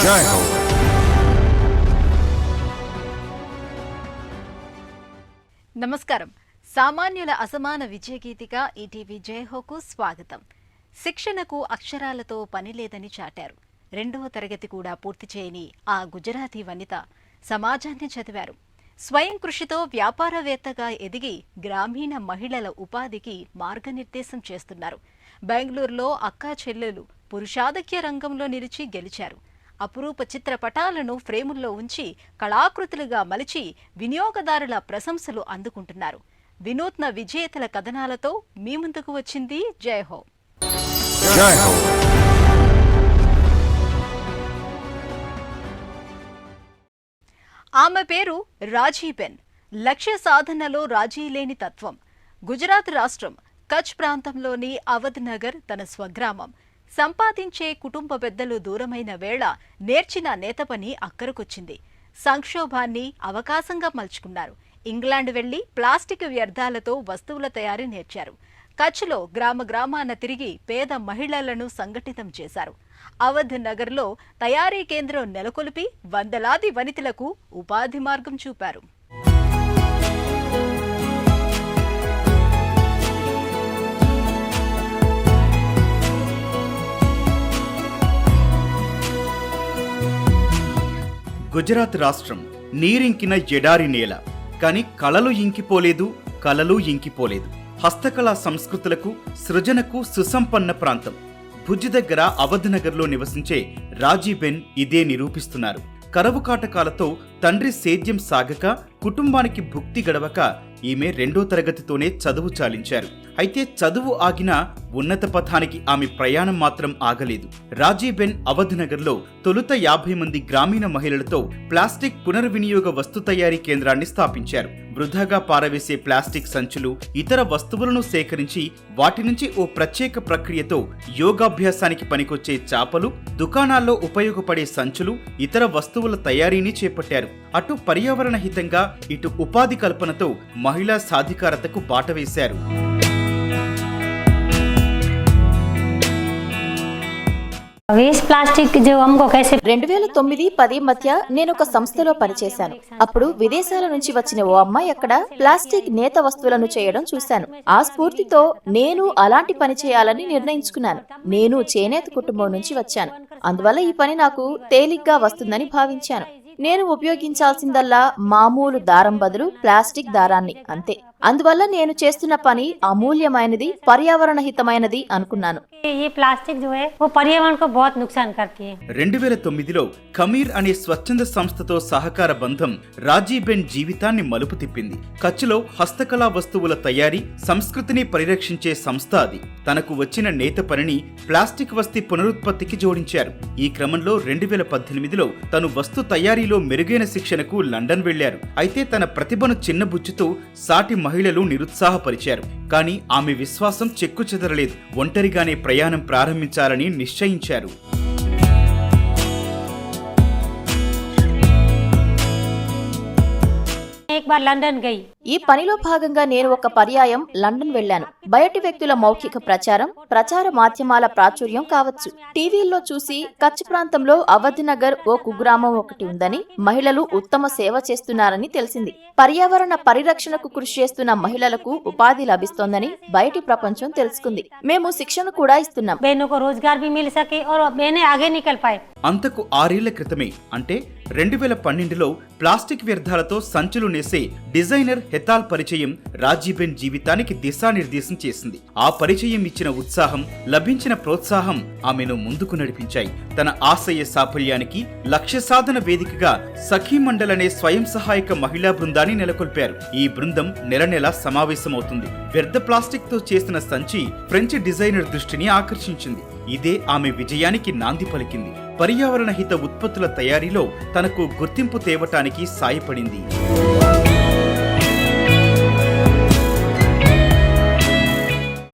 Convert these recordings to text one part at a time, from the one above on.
జై హో. నమస్కారం. సామాన్యుల అసమాన విజయగీతిక ఈటీవీ జయహోకు స్వాగతం. శిక్షణకు అక్షరాలతో పని లేదని చాటారు. 2వ తరగతి కూడా పూర్తి చేయని ఆ గుజరాతీ వనిత సమాజాన్ని చదివారు. స్వయం కృషితో వ్యాపారవేత్తగా ఎదిగి గ్రామీణ మహిళల ఉపాధికి మార్గనిర్దేశం చేస్తున్నారు. బెంగళూరులో అక్కా చెల్లెలు పురుషాధిక్య రంగంలో నిలిచి గెలిచారు. అపురూప చిత్రపటాలను ఫ్రేముల్లో ఉంచి కళాకృతులుగా మలిచి వినియోగదారుల ప్రశంసలు అందుకుంటున్నారు. వినూత్న విజేతల కథనాలతో మీ ముందుకు వచ్చింది జయహో. ఆమె పేరు రాజీబెన్. లక్ష్య సాధనలో రాజీ లేని తత్వం. గుజరాత్ రాష్ట్రం కచ్ ప్రాంతంలోని అవధ్ నగర్ తన స్వగ్రామం. సంపాదించే కుటుంబ పెద్దలు దూరమైన వేళ నేర్చిన నేత పని అక్కరకొచ్చింది. సంక్షోభాన్ని అవకాశంగా మలుచుకున్నారు. ఇంగ్లాండ్ వెళ్లి ప్లాస్టిక్ వ్యర్థాలతో వస్తువుల తయారీ నేర్చారు. కచ్లో గ్రామ గ్రామాన తిరిగి పేద మహిళలను సంఘటితం చేశారు. అవధ్ నగర్లో తయారీ కేంద్రం నెలకొల్పి వందలాది వనితలకు ఉపాధి మార్గం చూపారు. గుజరాత్ రాష్ట్రం నీరింకిన ఎడారి నేల. కాని కళలు ఇంకిపోలేదు, కళలు ఇంకిపోలేదు. హస్తకళా సంస్కృతులకు, సృజనకు సుసంపన్న ప్రాంతం. భుజ్ దగ్గర అవధ్ నగర్లో నివసించే రాజీబెన్ ఇదే నిరూపిస్తున్నారు. కరవు కాటకాలతో తండ్రి సేద్యం సాగక, కుటుంబానికి భుక్తి గడవక ఈమె 2వ తరగతితోనే చదువు చాలించారు. అయితే చదువు ఆగినా ఉన్నత పథానికి ఆమె ప్రయాణం మాత్రం ఆగలేదు. రాజీబెన్ అవధ్ నగర్లో తొలుత 50 మంది గ్రామీణ మహిళలతో ప్లాస్టిక్ పునర్వినియోగ వస్తు తయారీ కేంద్రాన్ని స్థాపించారు. వృధాగా పారవేసే ప్లాస్టిక్ సంచులు, ఇతర వస్తువులను సేకరించి వాటి నుంచి ఓ ప్రత్యేక ప్రక్రియతో యోగాభ్యాసానికి పనికొచ్చే చాపలు, దుకాణాల్లో ఉపయోగపడే సంచులు, ఇతర వస్తువుల తయారీని చేపట్టారు. అటు పర్యావరణ హితంగా, ఇటు ఉపాధి కల్పనతో మహిళా సాధికారతకు బాట వేశారు. వేస్ట్ ప్లాస్టిక్ 2009-10 మధ్య నేను ఒక సంస్థలో పనిచేశాను. అప్పుడు విదేశాల నుంచి వచ్చిన ఓ అమ్మాయి అక్కడ ప్లాస్టిక్ నేత వస్తువులను చేయడం చూశాను. ఆ స్ఫూర్తితో నేను అలాంటి పని చేయాలని నిర్ణయించుకున్నాను. నేను చేనేత కుటుంబం నుంచి వచ్చాను. అందువల్ల ఈ పని నాకు తేలిగ్గా వస్తుందని భావించాను. నేను ఉపయోగించాల్సిందల్లా మామూలు దారం బదులు ప్లాస్టిక్ దారాన్ని, అంతే. అందువల్ల నేను చేస్తున్న పని అమూల్యమైనది, పర్యావరణ హితమైనది అనుకున్నాను. 2009లో ఖమీర్ అనే స్వచ్ఛంద సంస్థతో సహకార బంధం రాజీబెన్ జీవితాన్ని మలుపు తిప్పింది. కచ్లో హస్తకళా వస్తువుల తయారీ, సంస్కృతిని పరిరక్షించే సంస్థ అది. తనకు వచ్చిన నేత పనిని ప్లాస్టిక్ వస్తు పునరుత్పత్తికి జోడించారు. ఈ క్రమంలో 2018లో తను వస్తు తయారీలో మెరుగైన శిక్షణకు లండన్ వెళ్లారు. అయితే తన ప్రతిభను చిన్నబుచ్చుతూ సాటి మహిళలు నిరుత్సాహపరిచారు. కానీ ఆమె విశ్వాసం చెక్కుచెదరలేదు. ఒంటరిగానే ప్రయాణం ప్రారంభించాలని నిశ్చయించారు. ఈ పనిలో భాగంగా నేను ఒక పర్యాయం లండన్ వెళ్లాను. బయటి వ్యక్తుల మౌఖిక ప్రచార మాధ్యమాల ప్రాచుర్యం కావచ్చు. టీవీల్లో చూసి కచ్ ప్రాంతంలో అవధ్ నగర్ ఓ కుగ్రామం ఒకటి ఉందని, మహిళలు ఉత్తమ సేవ చేస్తున్నారని తెలిసింది. పర్యావరణ పరిరక్షణకు కృషి చేస్తున్న మహిళలకు ఉపాధి లభిస్తోందని బయటి ప్రపంచం తెలుసుకుంది. మేము శిక్షణ కూడా ఇస్తున్నాం. అంతకు 6 ఏళ్ల క్రితమే, అంటే 2012లో ప్లాస్టిక్ వ్యర్థాలతో సంచులు నేసే డిజైనర్ హెతాల్ పరిచయం రాజీబెన్ జీవితానికి దిశానిర్దేశం చేసింది. ఆ పరిచయం ఇచ్చిన ఉత్సాహం, లభించిన ప్రోత్సాహం ఆమెను ముందుకు నడిపించాయి. తన ఆశయ సాఫల్యానికి లక్ష్య సాధన వేదికగా సఖీ మండల్ అనే స్వయం సహాయక మహిళా బృందాన్ని నెలకొల్పారు. ఈ బృందం నెల సమావేశమవుతుంది. వ్యర్థ ప్లాస్టిక్ తో చేసిన సంచి ఫ్రెంచ్ డిజైనర్ దృష్టిని ఆకర్షించింది. ఇదే ఆమె విజయానికి నాంది పలికింది. పర్యావరణ హిత ఉత్పత్తుల తయారీలో తనకు గుర్తింపు తేవటానికి సాయపడింది.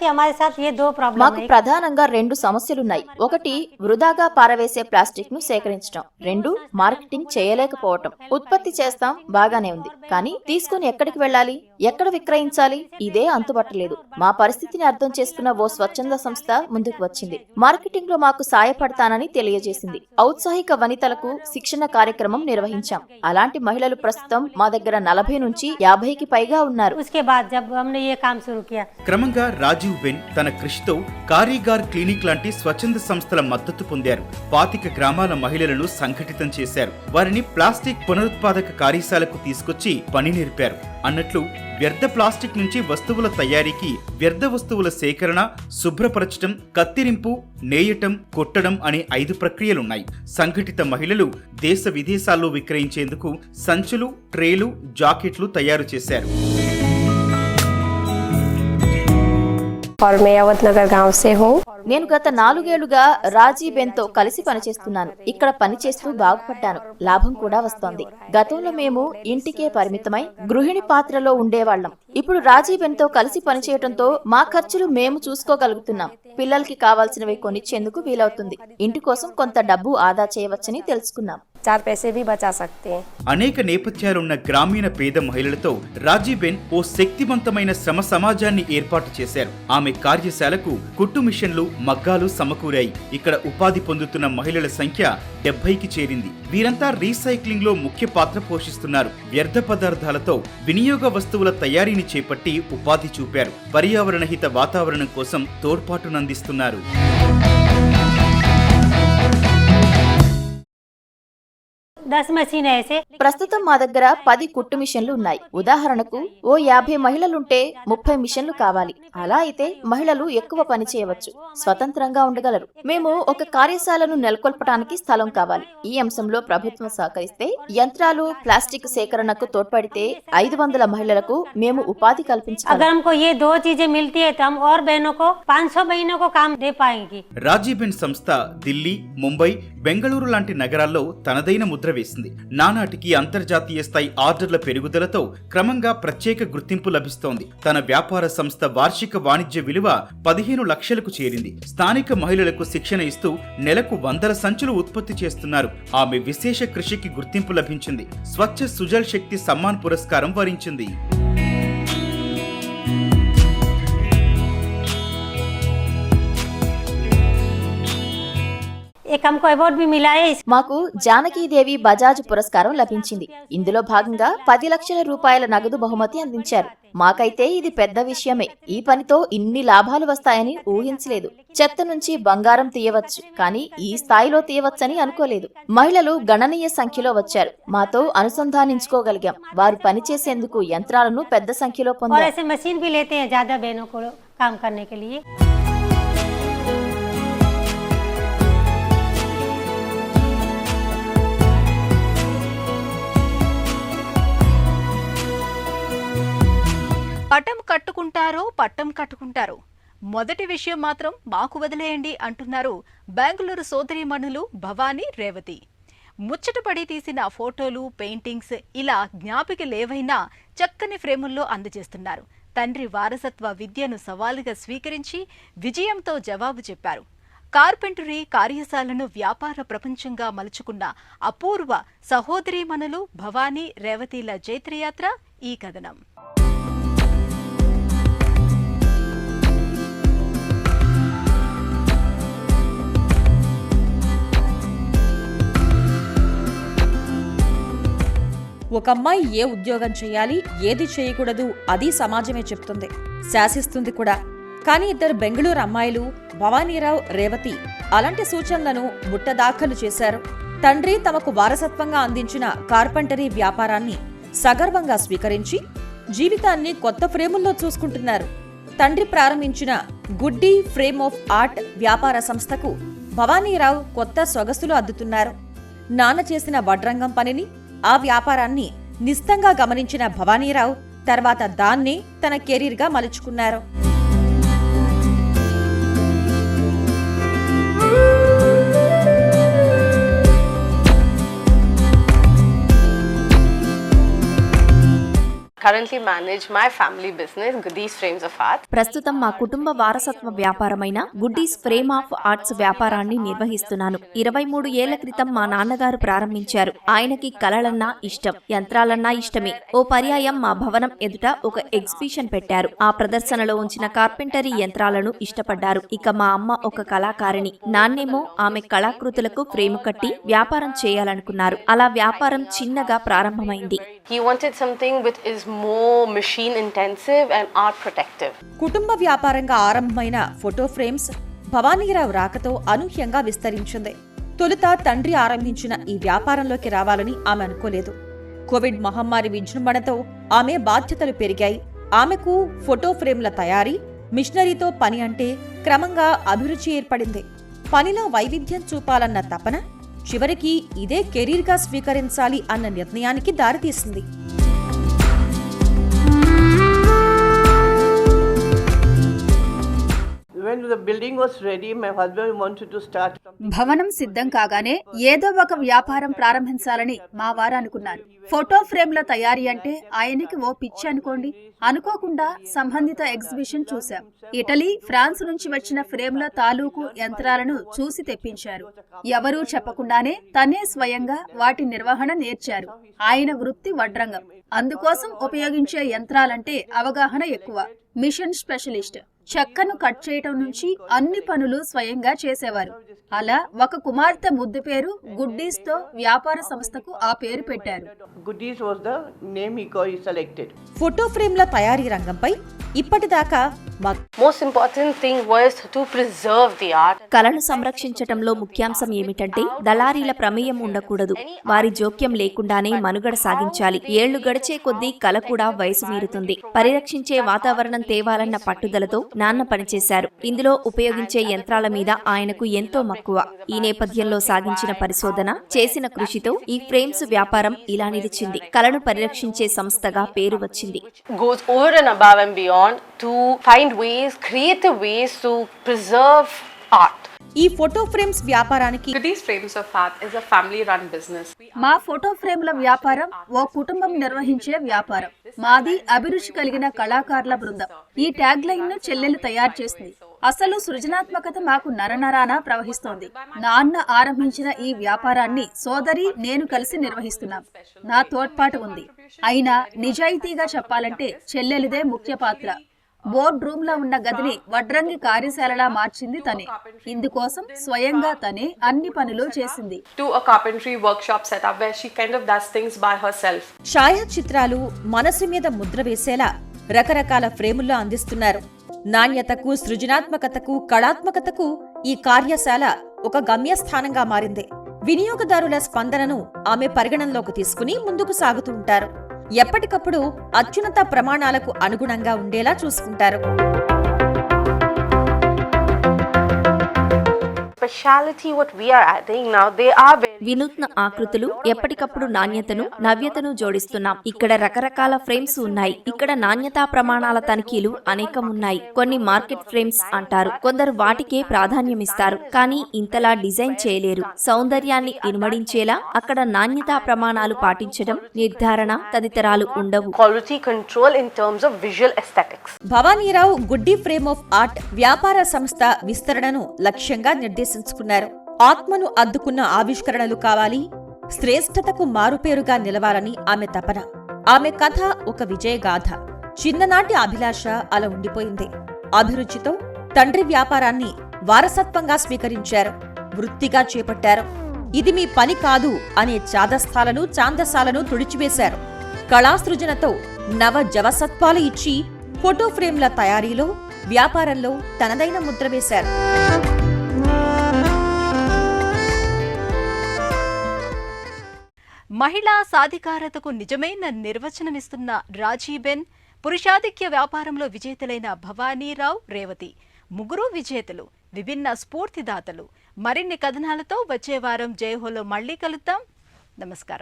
हमारे साथ ये दो प्रॉब्लम మాకు है। ప్రధానంగా 2 సమస్యలున్నాయి. ఒకటి వృధాగా పారవేసే ప్లాస్టిక్ ను సేకరించడం, 2 మార్కెటింగ్ చేయలేకపోవటం. ఉత్పత్తి చేస్తాం, బాగానే ఉంది, కానీ తీసుకుని ఎక్కడికి వెళ్ళాలి, ఎక్కడ విక్రయించాలి, ఇదే అంతుబట్టలేదు. మా పరిస్థితిని అర్థం చేసుకున్న ఓ స్వచ్ఛంద సంస్థ ముందుకు వచ్చింది. మార్కెటింగ్ లో మాకు సాయపడతానని తెలియజేసింది. ఔత్సాహిక వనితలకు శిక్షణ కార్యక్రమం నిర్వహించాం. అలాంటి మహిళలు ప్రస్తుతం మా దగ్గర 40 నుంచి 50కి పైగా ఉన్నారు. उसके बाद जब हमने ये काम शुरू किया, క్రమంగా రాజీవ్ బెన్ తన కృషితో కారీగార్ క్లినిక్ లాంటి స్వచ్ఛంద సంస్థల మద్దతు పొందారు. 25 గ్రామాల మహిళలను సంఘటితం చేశారు. వారిని ప్లాస్టిక్ పునరుత్పాదక కార్యశాలకు తీసుకొచ్చి పని నేర్పారు. అన్నట్లు వ్యర్థ ప్లాస్టిక్ నుంచి వస్తువుల తయారీకి వ్యర్థ వస్తువుల సేకరణ, శుభ్రపరచటం, కత్తిరింపు, నేయటం, కొట్టడం అనే 5 ప్రక్రియలున్నాయి. సంఘటిత మహిళలు దేశ విదేశాల్లో విక్రయించేందుకు సంచులు, ట్రేలు, జాకెట్లు తయారు చేశారు. और मैं अवधनगर गांव से हूँ। నేను గత 4 ఏళ్లుగా రాజీబెన్ తో కలిసి పనిచేస్తున్నాను. ఇక్కడ పనిచేస్తూ బాగుపడ్డాను, లాభం కూడా వస్తోంది. గతంలో మేము ఇంటికే పరిమితమై గృహిణి పాత్రలో ఉండేవాళ్లం. ఇప్పుడు రాజీబెన్ తో కలిసి పనిచేయడంతో మా ఖర్చులు మేము చూసుకోగలుగుతున్నాం. పిల్లలకి కావాల్సినవి కొనిచ్చేందుకు వీలవుతుంది. ఇంటి కోసం కొంత డబ్బు ఆదా చేయవచ్చని తెలుసుకున్నాం. 4 पैसे भी बचा सकते हैं। అనేక నేపథ్యాలున్న గ్రామీణ పేద మహిళలతో రాజీబెన్ ఓ శక్తివంతమైన శ్రమ సమాజాన్ని ఏర్పాటు చేశారు. ఆమె కార్యశాలకు కుట్టు మిషన్లు, మగ్గాలు సమకూరాయి. ఇక్కడ ఉపాధి పొందుతున్న మహిళల సంఖ్య 70కి చేరింది. వీరంతా రీసైక్లింగ్ లో ముఖ్య పాత్ర పోషిస్తున్నారు. వ్యర్థ పదార్థాలతో వినియోగ వస్తువుల తయారీని చేపట్టి ఉపాధి చూపారు. పర్యావరణ హిత వాతావరణం కోసం తోడ్పాటునందిస్తున్నారు. दस मशीन है ऐसे। ప్రస్తుతం మా దగ్గర 10 కుట్టు మిషన్లు ఉన్నాయి. ఉదాహరణకు ఓ 50 మహిళలుంటే 30 మిషన్లు కావాలి. అలా అయితే మహిళలు ఎక్కువ పని చేయవచ్చు, స్వతంత్రంగా ఉండగలరు. మేము ఒక కార్యశాలను నెలకొల్పడానికి స్థలం కావాలి. ఈ అంశంలో ప్రభుత్వం సహకరిస్తే, యంత్రాలు, ప్లాస్టిక్ సేకరణకు తోడ్పడితే 500 మహిళలకు మేము ఉపాధి కల్పించగలం. अगर हमको ये 2 चीजें मिलती है तो हम और बहनों को 500 बहनों को काम दे पाएंगे। రాజీబెన్ సంస్థ ఢిల్లీ, ముంబై, బెంగళూరు లాంటి నగరాల్లో తనదైన ముద్ర వేసింది. నానాటికి అంతర్జాతీయ స్థాయి ఆర్డర్ల పెరుగుదలతో క్రమంగా ప్రత్యేక గుర్తింపు లభిస్తోంది. తన వ్యాపార సంస్థ వార్షిక వాణిజ్య విలువ 15 లక్షలకు చేరింది. స్థానిక మహిళలకు శిక్షణ ఇస్తూ నెలకు 100 సంచులు ఉత్పత్తి చేస్తున్నారు. ఆమె విశేష కృషికి గుర్తింపు లభించింది. స్వచ్ఛ సుజల్ శక్తి సమ్మాన్ పురస్కారం వరించింది. एक हमको अवार्ड भी मिला है। మాకు జానకీదేవి బజాజ్ పురస్కారం లభించింది. ఇందులో భాగంగా 10 లక్షల రూపాయల నగదు బహుమతి అందించారు. మాకైతే ఇది పెద్ద విషయమే. ఈ పనితో ఇన్ని లాభాలు వస్తాయని ఊహించలేదు. చెత్త నుంచి బంగారం తీయవచ్చు, కానీ ఈ స్థాయిలో తీయవచ్చని అనుకోలేదు. మహిళలు గణనీయ సంఖ్యలో వచ్చారు. మాతో అనుసంధానించుకోగలిగాం. వారు పనిచేసేందుకు యంత్రాలను పెద్ద సంఖ్యలో और పొందారు. ऐसे मशीन भी लेते हैं ज्यादा बहनों को काम करने के लिए। పటం కట్టుకుంటారో మొదటి విషయం మాత్రం మాకు వదిలేయండి అంటున్నారు బెంగళూరు సోదరీమణులు భవానీ, రేవతి. ముచ్చటపడి తీసిన ఫోటోలు, పెయింటింగ్స్ ఇలా జ్ఞాపికలేవైనా చక్కని ఫ్రేముల్లో అందజేస్తున్నారు. తండ్రి వారసత్వ విద్యను సవాలుగా స్వీకరించి విజయంతో జవాబు చెప్పారు. కార్పెంటరీ కార్యశాలను వ్యాపార ప్రపంచంగా మలుచుకున్న అపూర్వ సహోదరీమణులు భవానీ, రేవతిల జైత్రయాత్ర ఈ కథనం. ఒక అమ్మాయి ఏ ఉద్యోగం చేయాలి, ఏది చేయకూడదు అది సమాజమే చెప్తుంది, శాసిస్తుంది కూడా. కానీ ఇద్దరు బెంగళూరు అమ్మాయిలు భవానీరావు, రేవతి అలాంటి సూచనలను ముట్టదాఖలు చేశారు. తండ్రి తమకు వారసత్వంగా అందించిన కార్పెంటరీ వ్యాపారాన్ని సగర్వంగా స్వీకరించి జీవితాన్ని కొత్త ఫ్రేముల్లో చూసుకుంటున్నారు. తండ్రి ప్రారంభించిన గుడ్డి ఫ్రేమ్ ఆఫ్ ఆర్ట్ వ్యాపార సంస్థకు భవానీరావు కొత్త సొగసులు అద్దుతున్నారు. నాన్న చేసిన వడ్రంగం పనిని, ఆ వ్యాపారాన్ని నిస్తంగా గమనించిన భవానీరావు తర్వాత దాన్నే తన కెరీర్గా మలుచుకున్నారు. currently manage my family business, Goodies Frames of Art. ప్రస్తుతం మా కుటుంబ వారసత్వ వ్యాపారమైన గుడ్డీస్ ఫ్రేమ్ ఆఫ్ ఆర్ట్స్ వ్యాపారాన్ని నిర్వహిస్తున్నాను. 23 ఏళ్ల క్రితం మా నాన్నగారు ప్రారంభించారు. ఆయనకి కళలన్నా ఇష్టం, యంత్రాలన్నా ఇష్టమే. ఓ పర్యాయం మా భవనం ఎదుట ఒక ఎగ్జిబిషన్ పెట్టారు. ఆ ప్రదర్శనలో ఉంచిన కార్పెంటరీ యంత్రాలను ఇష్టపడ్డారు. ఇక మా అమ్మ ఒక కళాకారిణి, నాన్నేమో ఆమె కళాకృతులకు ఫ్రేమ్ కట్టి వ్యాపారం చేయాలనుకున్నారు. అలా వ్యాపారం చిన్నగా ప్రారంభమైంది. He wanted something which is more machine intensive and art protective. కుటుంబ వ్యాపారంగా ఆరంభమైన ఫోటో ఫ్రేమ్స్ భవానీరావు రాకతో అనూహ్యంగా విస్తరించింది. తొలుత తండ్రి ఆరంభించిన ఈ వ్యాపారంలోకి రావాలని ఆమె అనుకోలేదు. కోవిడ్ మహమ్మారి విజృంభణతో ఆమె బాధ్యతలు పెరిగాయి. ఆమెకు ఫోటో ఫ్రేమ్ల తయారీ, మిషనరీతో పని అంటే క్రమంగా అభిరుచి ఏర్పడింది. పనిలో వైవిధ్యం చూపాలన్న తపన చివరికి ఇదే కెరీర్గా స్వీకరించాలి అన్న నిర్ణయానికి దారితీసింది. When the building was ready, my husband wanted to start something. భవనం సిద్ధం కాగానే ఏదో ఒక వ్యాపారం ప్రారంభించాలని మా వారు అనుకున్నారు. ఫోటో ఫ్రేమ్ల తయారీ అంటే ఆయనకి ఓ పిచ్చి అనుకోండి. అనుకోకుండా సంబంధిత ఎగ్జిబిషన్ చూశాం. ఇటలీ, ఫ్రాన్స్ నుంచి వచ్చిన ఫ్రేమ్ల తాలూకు యంత్రాలను చూసి తెప్పించారు. ఎవరూ చెప్పకుండానే తనే స్వయంగా వాటి నిర్వహణ నేర్చారు. ఆయన వృత్తి వడ్రంగం. అందుకోసం ఉపయోగించే యంత్రాలంటే అవగాహన ఎక్కువ. Mission specialist. చెక్కను కట్ చేయటం నుంచి అన్ని పనులు స్వయంగా చేసేవారు. అలా ఒక కుమార్తె ముద్దు పేరు గుడ్డీస్ తో వ్యాపార సంస్థకు ఆ పేరు పెట్టారు. Goodies was the name he selected. Photo ఫ్రేమ్ల తయారీ రంగంపై ఇప్పటిదాకా Most important thing was to preserve the art. కళను సంరక్షించటంలో ముఖ్యాంశం ఏమిటంటే దళారీల ప్రమేయం ఉండకూడదు. వారి జోక్యం లేకుండానే మనుగడ సాగించాలి. ఏళ్లు గడిచే కొద్దీ కళ కూడా వయసు మీరుతుంది. పరిరక్షించే వాతావరణం తేవాలన్న పట్టుదలతో నాన్న పనిచేశారు. ఇందులో ఉపయోగించే యంత్రాల మీద ఆయనకు ఎంతో మక్కువ. ఈ నేపథ్యంలో సాగించిన పరిశోధన, చేసిన కృషితో ఈ ఫ్రేమ్స్ వ్యాపారం ఇలా నిలిచింది. కళను పరిరక్షించే సంస్థగా పేరు వచ్చింది. Goes over and above and beyond to find ways, creative ways to preserve art. ఈ ఫోటో ఫ్రేమ్స్ వ్యాపారానికి Goodies Frames of Art is a family-run business. మా ఫోటో ఫ్రేమ్ల వ్యాపారం ఓ కుటుంబం నిర్వహించే వ్యాపారం. మాది అభిరుచి కలిగిన కళాకారుల బృందం. ఈ ట్యాగ్ లైన్ ను చెల్లెలు తయారు చేసింది. అసలు సృజనాత్మకత మాకు నరనరానా ప్రవహిస్తోంది. నాన్న ఆరంభించిన ఈ వ్యాపారాన్ని సోదరి, నేను కలిసి నిర్వహిస్తున్నాం. నా తోడ్పాటు ఉంది. అయినా నిజాయితీగా చెప్పాలంటే చెల్లెలిదే ముఖ్య పాత్ర. బోర్డ్ రూమ్ లో ఉన్న గదిని వడ్రంగి కార్యశాలలా మార్చింది తనే. ఇందుకోసం స్వయంగా తనే అన్ని పనులు చేసింది. To a carpentry workshop setup where she kind of does things by herself. ఛాయాచిత్రాలు మనసు మీద ముద్ర వేసేలా రకరకాల ఫ్రేముల్లో అందిస్తున్నారు. నాణ్యతకు, సృజనాత్మకతకు, కళాత్మకతకు ఈ కార్యశాల ఒక గమ్యస్థానంగా మారింది. వినియోగదారుల స్పందనను ఆమె పరిగణనలోకి తీసుకుని ముందుకు సాగుతూ ఉంటారు. ఎప్పటికప్పుడు అత్యున్నత ప్రమాణాలకు అనుగుణంగా ఉండేలా చూసుకుంటారు. Speciality what we are adding now, they are very వినూత్న ఆకృతులు, ఎప్పటికప్పుడు నాణ్యతను, నవ్యతను జోడిస్తున్నాం. ఇక్కడ రకరకాల ఫ్రేమ్స్ ఉన్నాయి. ఇక్కడ నాణ్యతా ప్రమాణాల తనిఖీలు అనేకం ఉన్నాయి. కొన్ని మార్కెట్ ఫ్రేమ్స్ అంటారు, కొందరు వాటికే ప్రాధాన్యమిస్తారు. కానీ ఇంతలా డిజైన్ చేయలేరు. సౌందర్యాన్ని ఇనుమడించేలా అక్కడ నాణ్యతా ప్రమాణాలు పాటించడం, నిర్ధారణ తదితరాలు ఉండవు. quality control in terms of visual aesthetics. Bhavanirao Guddi frame of art వ్యాపార సంస్థ విస్తరణను లక్ష్యంగా నిర్దేశించుకున్నారు. ఆత్మను అద్దుకున్న ఆవిష్కరణలు కావాలి, శ్రేష్టతకు మారుపేరుగా నిలవాలని ఆమె తపన. ఆమె కథ ఒక విజయగాథ. చిన్ననాటి అభిలాష అలా ఉండిపోయింది. అభిరుచితో తండ్రి వ్యాపారాన్ని వారసత్వంగా స్వీకరించారు, వృత్తిగా చేపట్టారు. ఇది మీ పని కాదు అనే ఛాందసాలను తుడిచివేశారు. కళాసృజనతో నవ జవసత్వాలు ఇచ్చి ఫోటో ఫ్రేమ్ల తయారీలో, వ్యాపారంలో తనదైన ముద్ర వేశారు. మహిళా సాధికారతకు నిజమైన నిర్వచనమిస్తున్న రాజీబెన్, పురుషాధిక్య వ్యాపారంలో విజేతలైన భవానీరావు, రేవతి ముగ్గురు విజేతలు, విభిన్న స్ఫూర్తిదాతలు. మరిన్ని కథనాలతో వచ్చే వారం జయహోలో మళ్లీ కలుద్దాం. నమస్కారం.